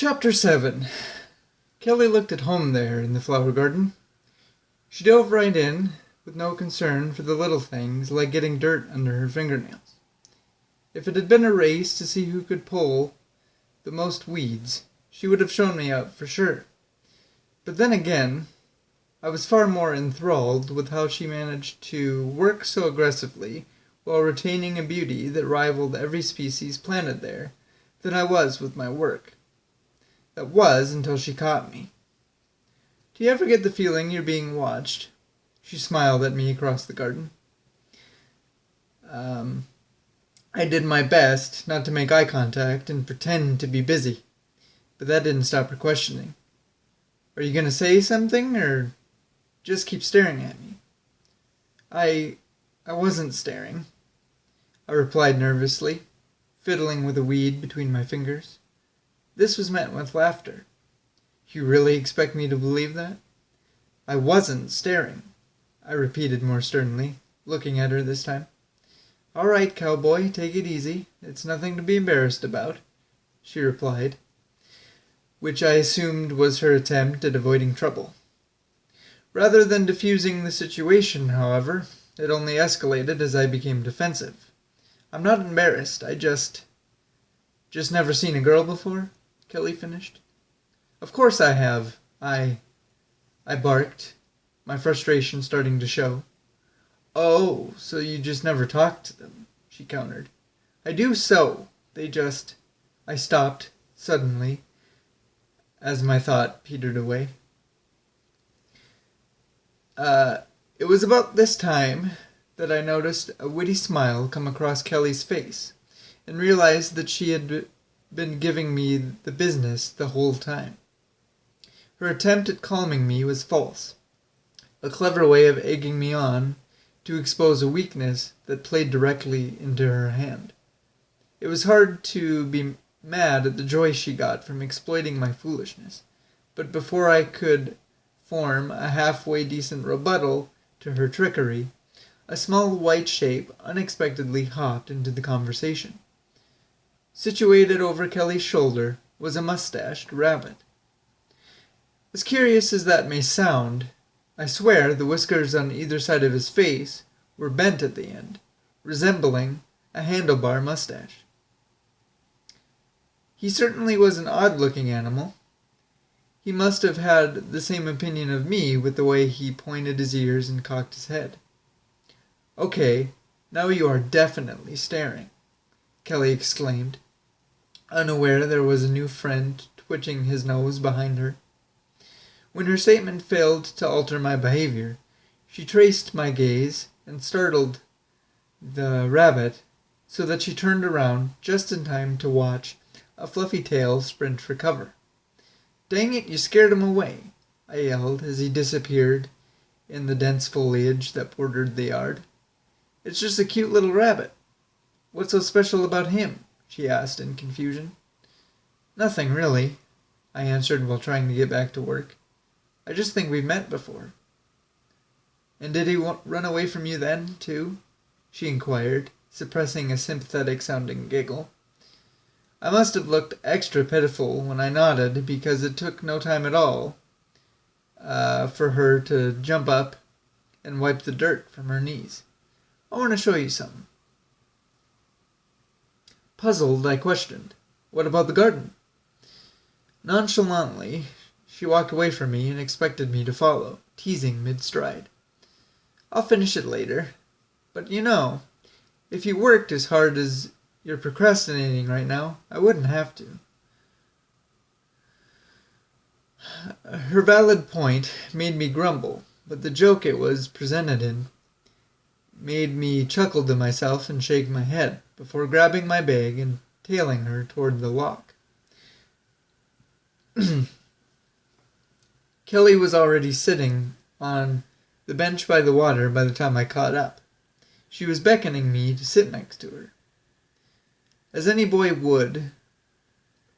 Chapter 7. Kelli looked at home there in the flower garden. She dove right in, with no concern for the little things like getting dirt under her fingernails. If it had been a race to see who could pull the most weeds, she would have shown me out for sure. But then again, I was far more enthralled with how she managed to work so aggressively while retaining a beauty that rivaled every species planted there than I was with my work. That was until she caught me. Do you ever get the feeling you're being watched? She smiled at me across the garden. I did my best not to make eye contact and pretend to be busy, but that didn't stop her questioning. Are you going to say something, or just keep staring at me? I wasn't staring, I replied nervously, fiddling with a weed between my fingers. This was met with laughter. You really expect me to believe that? I wasn't staring, I repeated more sternly, looking at her this time. All right, cowboy, take it easy. It's nothing to be embarrassed about, she replied, which I assumed was her attempt at avoiding trouble. Rather than diffusing the situation, however, it only escalated as I became defensive. I'm not embarrassed, I just never seen a girl before, Kelli finished. Of course I have. I barked, my frustration starting to show. Oh, so you just never talked to them, she countered. I do so. I stopped, suddenly, as my thought petered away. It was about this time that I noticed a witty smile come across Kelly's face, and realized that she had been giving me the business the whole time. Her attempt at calming me was false, a clever way of egging me on to expose a weakness that played directly into her hand. It was hard to be mad at the joy she got from exploiting my foolishness, but before I could form a halfway decent rebuttal to her trickery, a small white shape unexpectedly hopped into the conversation. Situated over Kelly's shoulder was a mustached rabbit. As curious as that may sound, I swear the whiskers on either side of his face were bent at the end, resembling a handlebar mustache. He certainly was an odd-looking animal. He must have had the same opinion of me with the way he pointed his ears and cocked his head. Okay, now you are definitely staring, Kelli exclaimed, unaware there was a new friend twitching his nose behind her. When her statement failed to alter my behavior, she traced my gaze and startled the rabbit so that she turned around just in time to watch a fluffy tail sprint for cover. Dang it, you scared him away, I yelled as he disappeared in the dense foliage that bordered the yard. It's just a cute little rabbit. What's so special about him? She asked in confusion. Nothing, really, I answered while trying to get back to work. I just think we've met before. And did he run away from you then, too? She inquired, suppressing a sympathetic-sounding giggle. I must have looked extra pitiful when I nodded, because it took no time at all for her to jump up and wipe the dirt from her knees. I want to show you something. Puzzled, I questioned, what about the garden? Nonchalantly, she walked away from me and expected me to follow, teasing mid-stride. I'll finish it later. But if you worked as hard as you're procrastinating right now, I wouldn't have to. Her valid point made me grumble, but the joke it was presented in made me chuckle to myself and shake my head before grabbing my bag and tailing her toward the loch. Kelli was already sitting on the bench by the water by the time I caught up. She was beckoning me to sit next to her. As any boy would,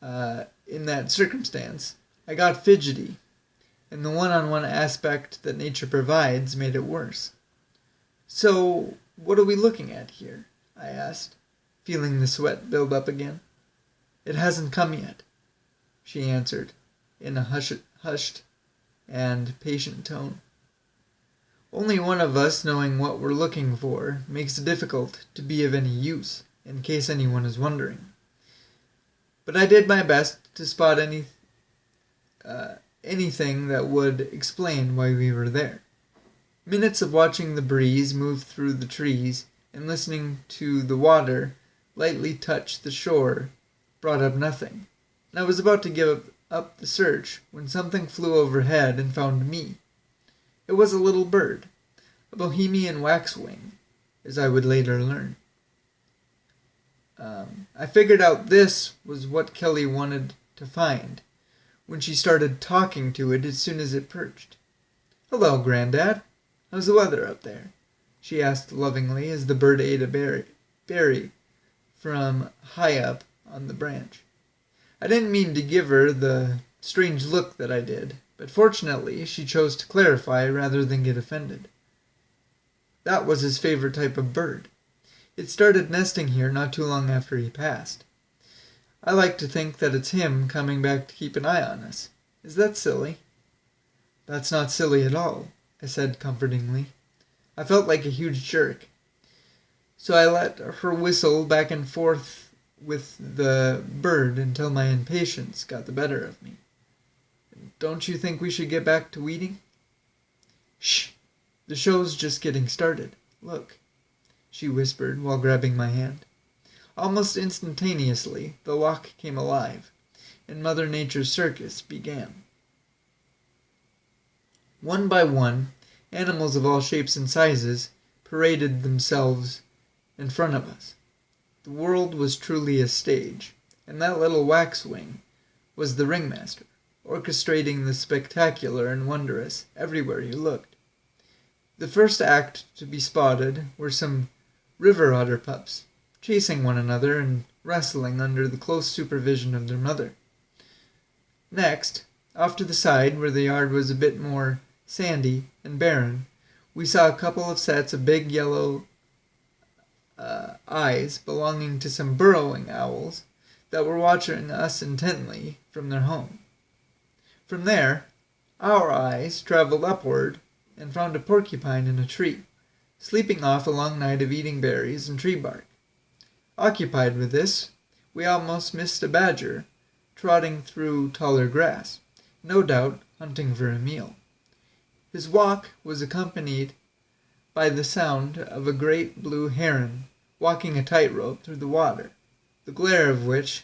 in that circumstance, I got fidgety, and the one-on-one aspect that nature provides made it worse. So, what are we looking at here? I asked, feeling the sweat build up again. It hasn't come yet. she answered, in a hushed and patient tone. Only one of us knowing what we're looking for makes it difficult to be of any use, in case anyone is wondering. But I did my best to spot anything that would explain why we were there. Minutes of watching the breeze move through the trees and listening to the water lightly touch the shore brought up nothing, and I was about to give up the search when something flew overhead and found me. It was a little bird, a Bohemian waxwing, as I would later learn. I figured out this was what Kelli wanted to find when she started talking to it as soon as it perched. "Hello, Grandad. How's the weather up there?" she asked lovingly as the bird ate a berry from high up on the branch. I didn't mean to give her the strange look that I did, but fortunately she chose to clarify rather than get offended. That was his favorite type of bird. It started nesting here not too long after he passed. I like to think that it's him coming back to keep an eye on us. Is that silly? That's not silly at all, I said comfortingly. I felt like a huge jerk. So I let her whistle back and forth with the bird until my impatience got the better of me. Don't you think we should get back to weeding? Shh! The show's just getting started. Look, she whispered while grabbing my hand. Almost instantaneously, the loch came alive, and Mother Nature's circus began. One by one, animals of all shapes and sizes paraded themselves in front of us. The world was truly a stage, and that little waxwing was the ringmaster, orchestrating the spectacular and wondrous everywhere you looked. The first act to be spotted were some river otter pups, chasing one another and wrestling under the close supervision of their mother. Next, off to the side, where the yard was a bit more sandy and barren, we saw a couple of sets of big yellow eyes belonging to some burrowing owls that were watching us intently from their home. From there, our eyes traveled upward and found a porcupine in a tree, sleeping off a long night of eating berries and tree bark. Occupied with this, we almost missed a badger trotting through taller grass, no doubt hunting for a meal. His walk was accompanied by the sound of a great blue heron walking a tightrope through the water, the glare of which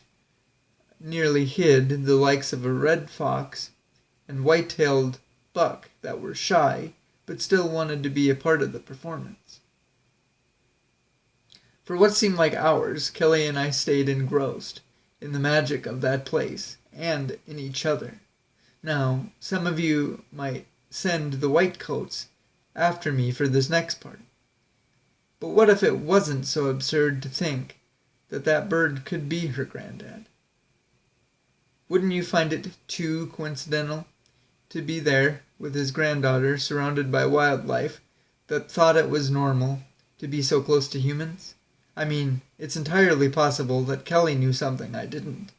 nearly hid the likes of a red fox and white-tailed buck that were shy but still wanted to be a part of the performance. For what seemed like hours, Kelli and I stayed engrossed in the magic of that place and in each other. Now, some of you might send the white coats after me for this next part. But what if it wasn't so absurd to think that that bird could be her granddad? Wouldn't you find it too coincidental to be there with his granddaughter surrounded by wildlife that thought it was normal to be so close to humans? I mean, it's entirely possible that Kelli knew something I didn't.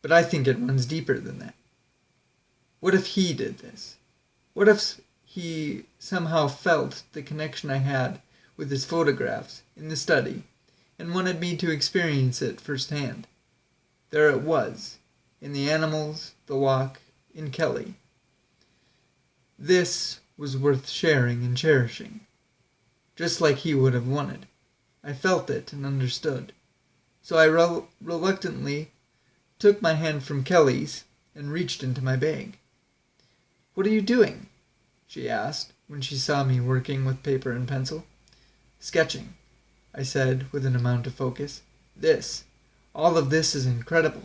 But I think it runs deeper than that. What if he did this? What if he somehow felt the connection I had with his photographs in the study and wanted me to experience it firsthand? There it was, in the animals, the loch, in Kelli. This was worth sharing and cherishing, just like he would have wanted. I felt it and understood. So I reluctantly took my hand from Kelli's and reached into my bag. "What are you doing?" she asked when she saw me working with paper and pencil. "Sketching," I said with an amount of focus. All of this is incredible.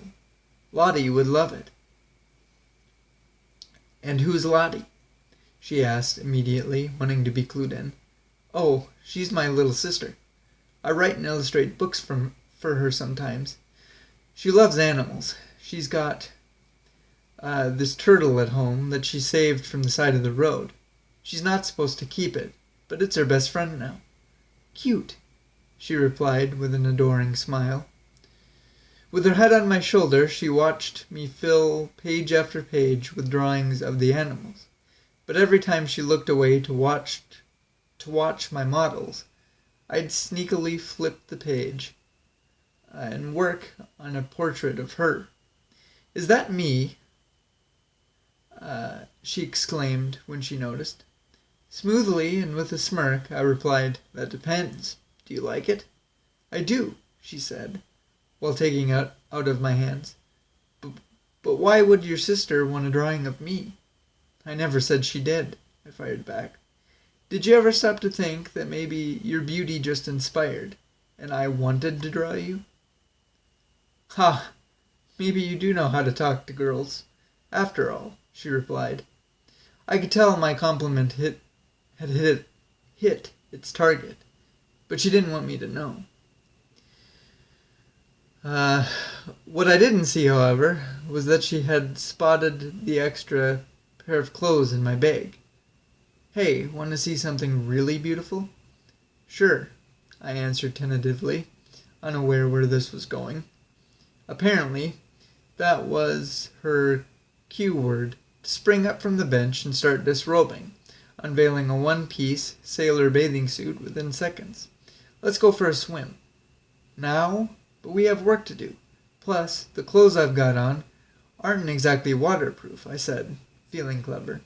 Lottie would love it." "And who's Lottie?" she asked immediately, wanting to be clued in. "Oh, she's my little sister. I write and illustrate books for her sometimes. She loves animals. She's got this turtle at home that she saved from the side of the road. She's not supposed to keep it, but it's her best friend now." "Cute," she replied with an adoring smile. With her head on my shoulder, she watched me fill page after page with drawings of the animals. But every time she looked away to watch my models, I'd sneakily flip the page and work on a portrait of her. "Is that me?" She exclaimed when she noticed. Smoothly and with a smirk, I replied, "That depends. Do you like it?" "I do," she said, while taking it out of my hands. But why would your sister want a drawing of me?" "I never said she did," I fired back. "Did you ever stop to think that maybe your beauty just inspired, and I wanted to draw you?" "Ha! Maybe you do know how to talk to girls, after all," she replied. I could tell my compliment had hit its target, but she didn't want me to know. What I didn't see, however, was that she had spotted the extra pair of clothes in my bag. "Hey, want to see something really beautiful?" "Sure," I answered tentatively, unaware where this was going. Apparently, that was her cue word to spring up from the bench and start disrobing, unveiling a one-piece sailor bathing suit within seconds. "Let's go for a swim." "Now? But we have work to do. Plus, the clothes I've got on aren't exactly waterproof," I said, feeling clever.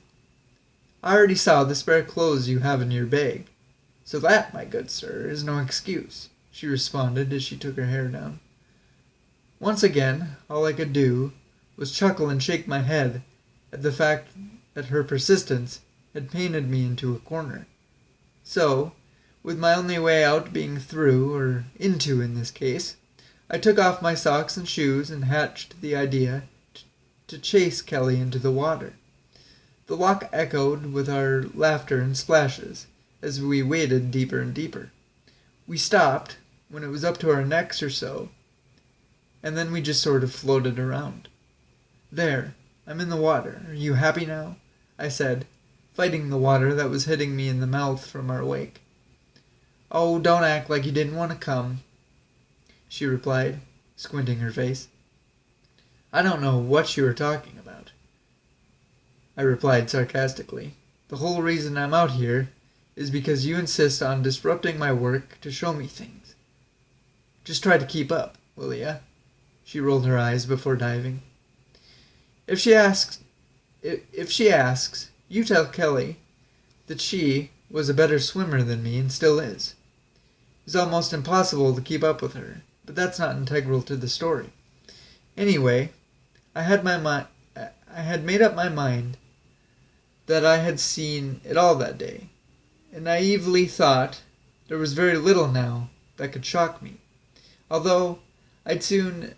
"I already saw the spare clothes you have in your bag, so that, my good sir, is no excuse," she responded as she took her hair down. Once again, all I could do was chuckle and shake my head at the fact that her persistence had painted me into a corner. So, with my only way out being through, or into in this case, I took off my socks and shoes and hatched the idea to chase Kelli into the water. The loch echoed with our laughter and splashes as we waded deeper and deeper. We stopped when it was up to our necks or so, and then we just sort of floated around. "There, I'm in the water. Are you happy now?" I said, fighting the water that was hitting me in the mouth from our wake. "Oh, don't act like you didn't want to come," she replied, squinting her face. "I don't know what you were talking about," I replied sarcastically. "The whole reason I'm out here is because you insist on disrupting my work to show me things. Just try to keep up, will ya?" She rolled her eyes before diving. If she asks, you tell Kelli that she was a better swimmer than me and still is. It's almost impossible to keep up with her, but that's not integral to the story. Anyway, I had made up my mind that I had seen it all that day, and naively thought there was very little now that could shock me, although I'd soon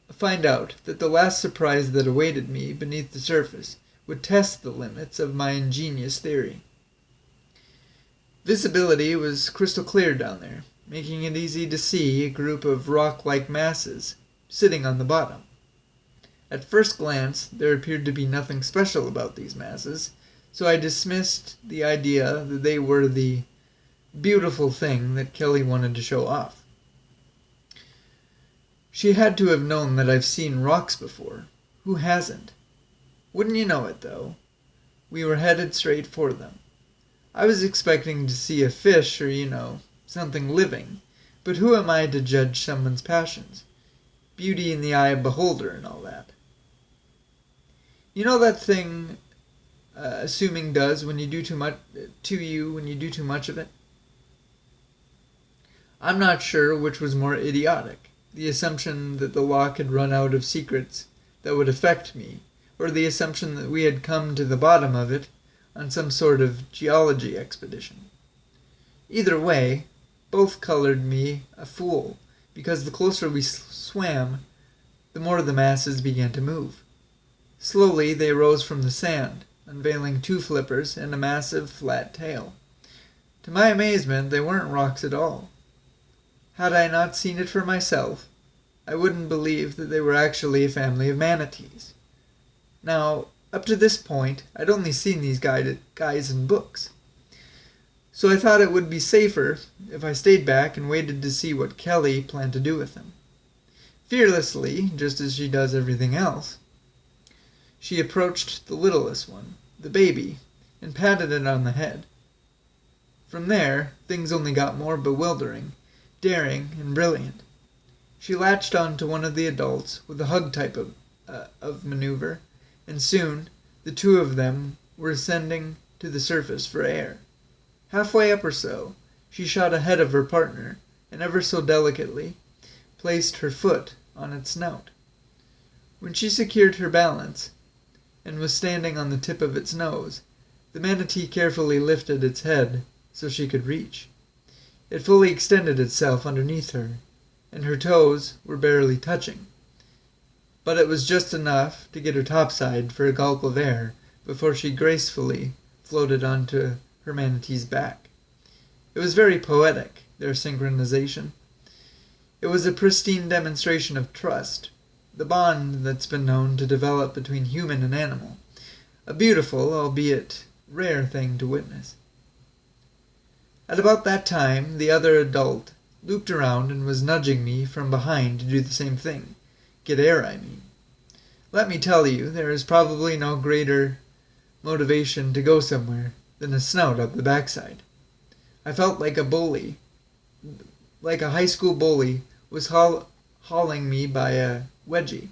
find out that the last surprise that awaited me beneath the surface would test the limits of my ingenious theory. Visibility was crystal clear down there, making it easy to see a group of rock-like masses sitting on the bottom. At first glance, there appeared to be nothing special about these masses, so I dismissed the idea that they were the beautiful thing that Kelli wanted to show off. She had to have known that I've seen rocks before. Who hasn't? Wouldn't you know it, though? We were headed straight for them. I was expecting to see a fish or, something living, but who am I to judge someone's passions? Beauty in the eye of the beholder and all that. You know that thing assuming does when you do too much when you do too much of it? I'm not sure which was more idiotic, the assumption that the loch had run out of secrets that would affect me, or the assumption that we had come to the bottom of it on some sort of geology expedition. Either way, both colored me a fool, because the closer we swam, the more the masses began to move. Slowly they rose from the sand, unveiling two flippers and a massive flat tail. To my amazement, they weren't rocks at all. Had I not seen it for myself, I wouldn't believe that they were actually a family of manatees. Now, up to this point, I'd only seen these guys in books, so I thought it would be safer if I stayed back and waited to see what Kelli planned to do with them. Fearlessly, just as she does everything else, she approached the littlest one, the baby, and patted it on the head. From there, things only got more bewildering, daring, and brilliant. She latched on to one of the adults with a hug type of maneuver, and soon the two of them were ascending to the surface for air. Halfway up or so, she shot ahead of her partner, and ever so delicately placed her foot on its snout. When she secured her balance, and was standing on the tip of its nose, the manatee carefully lifted its head so she could reach. It fully extended itself underneath her, and her toes were barely touching. But it was just enough to get her topside for a gulp of air before she gracefully floated onto her manatee's back. It was very poetic, their synchronization. It was a pristine demonstration of trust, the bond that's been known to develop between human and animal, a beautiful, albeit rare thing to witness. At about that time, the other adult looped around and was nudging me from behind to do the same thing. Get air, I mean. Let me tell you, there is probably no greater motivation to go somewhere than a snout up the backside. I felt like a bully, like a high school bully was hauling me by a wedgie.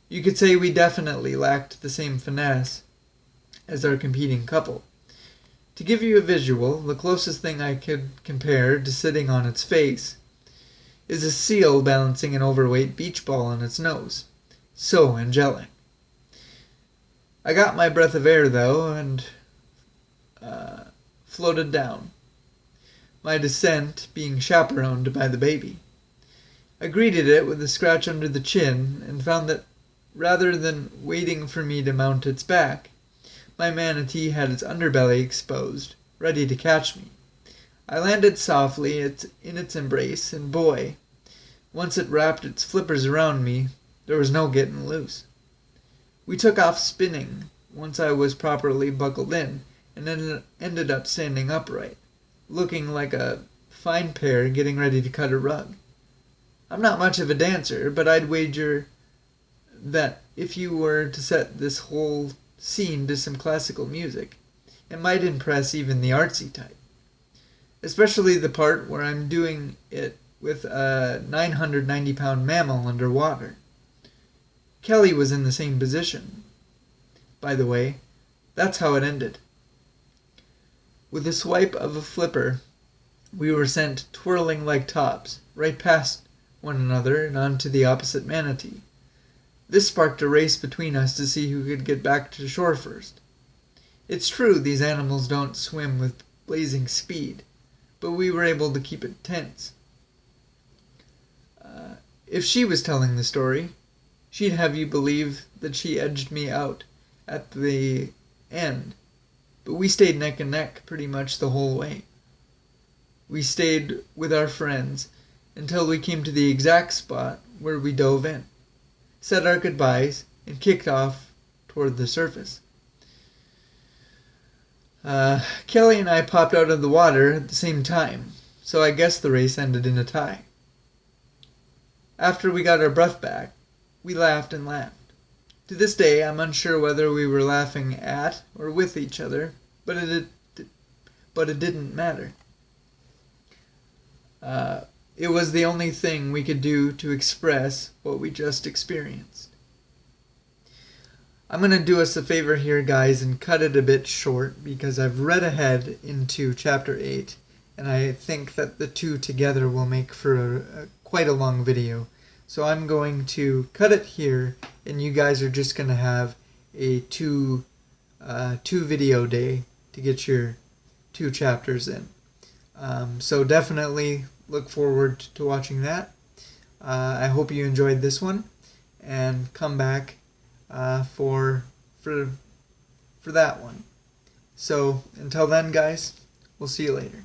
You could say we definitely lacked the same finesse as our competing couple. To give you a visual, the closest thing I could compare to sitting on its face is a seal balancing an overweight beach ball on its nose. So angelic. I got my breath of air, though, and floated down, my descent being chaperoned by the baby. I greeted it with a scratch under the chin and found that rather than waiting for me to mount its back, my manatee had its underbelly exposed, ready to catch me. I landed softly in its embrace, and boy, once it wrapped its flippers around me, there was no getting loose. We took off spinning once I was properly buckled in, and then ended up standing upright, looking like a fine pair getting ready to cut a rug. I'm not much of a dancer, but I'd wager that if you were to set this whole scene to some classical music, it might impress even the artsy type. Especially the part where I'm doing it with a 990-pound mammal underwater. Kelli was in the same position. By the way, that's how it ended. With a swipe of a flipper, we were sent twirling like tops, right past one another and onto the opposite manatee. This sparked a race between us to see who could get back to shore first. It's true these animals don't swim with blazing speed, but we were able to keep it tense. If she was telling the story, she'd have you believe that she edged me out at the end, but we stayed neck and neck pretty much the whole way. We stayed with our friends until we came to the exact spot where we dove in, said our goodbyes, and kicked off toward the surface. Kelli and I popped out of the water at the same time, so I guess the race ended in a tie. After we got our breath back, we laughed and laughed. To this day, I'm unsure whether we were laughing at or with each other, but it didn't matter. It was the only thing we could do to express what we just experienced. I'm going to do us a favor here, guys, and cut it a bit short because I've read ahead into Chapter 8, and I think that the two together will make for quite a long video. So I'm going to cut it here, and you guys are just going to have a two video day to get your 2 chapters in. So definitely look forward to watching that. I hope you enjoyed this one, and come back for that one. So until then, guys, we'll see you later.